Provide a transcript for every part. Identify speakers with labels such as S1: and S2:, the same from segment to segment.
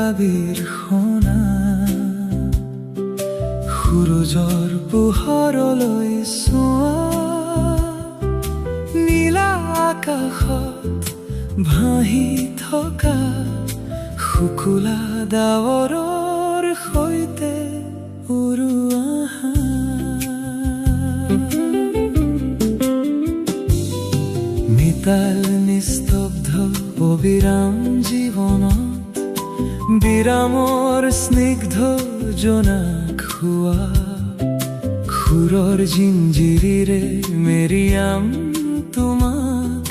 S1: আবিৰ সোণা সূৰুজৰ পোহৰলৈ চোৱা নীলা আকাশত ভাহি থকা শুকুলা ডাৱৰৰ সৈতে উৰুৱা মিতাল নিস্তব্ধ অবিৰাম জীৱনত বিৰামৰ স্নিগ্ধ জোনাক হোৱা সুৰৰ জিঞ্জিৰিৰে মেৰিয়াম তোমাক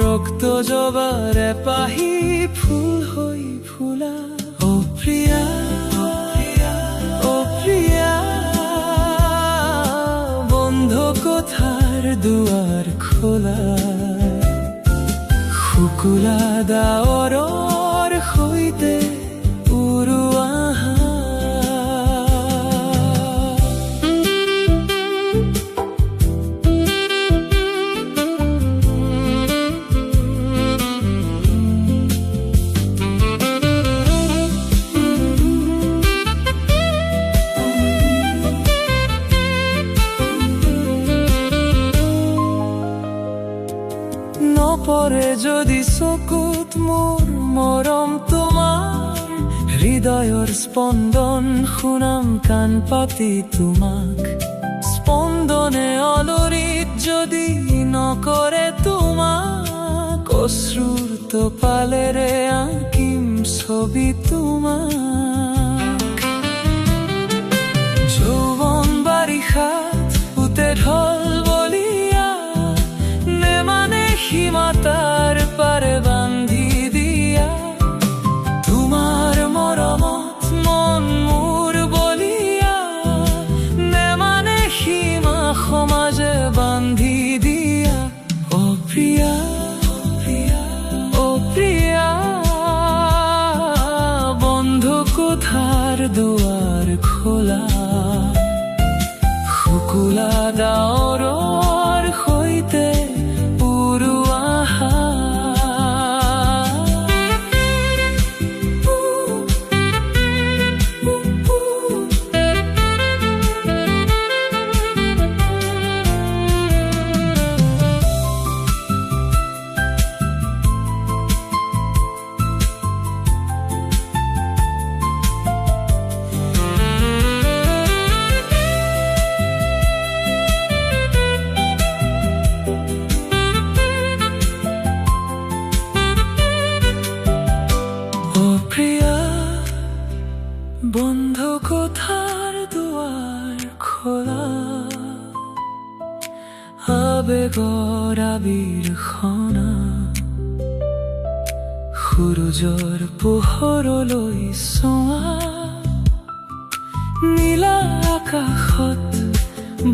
S1: ৰক্ত জবাৰ এপাহি ফুল হৈ ফুলা অ প্ৰিয়া অ প্ৰিয়া বন্ধ কোঠাৰ দুৱাৰ খোলা শুকুলা ডাৱৰৰ সৈতে উৰুৱা নপৰে যদি চকুত মোৰ মৰম তোমাৰ হৃদয়ৰ স্পন্দন শুনাম কাণ পাতি তোমাক স্পন্দনে অলৰিত যদি নকৰে তোমাক অশ্ৰুৰ টোপালেৰে আঁকিম ছবি তোমাক যৌৱন বাৰিষাত উতে ঢল বলিয়া নেমানে সীমাতাৰ পাৰে বান্ধি দিয়া তোমাৰ মৰমত মন মোৰ বলিয়া নেমানে সীমা সমাজে বান্ধি দিয়া অ প্ৰিয়া অ প্ৰিয়া বন্ধ কোঠাৰ দুৱাৰ খোলা শুকুলা ডাৱৰৰ সৈতে বন্ধ কোঠাৰ দুৱাৰ খোলা আবেগৰ আবিৰ সোণা সূৰুজৰ পোহৰলৈ চোৱা নীলা আকাশত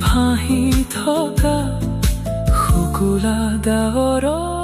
S1: ভাহি থকা শুকুলা ডাৱৰৰ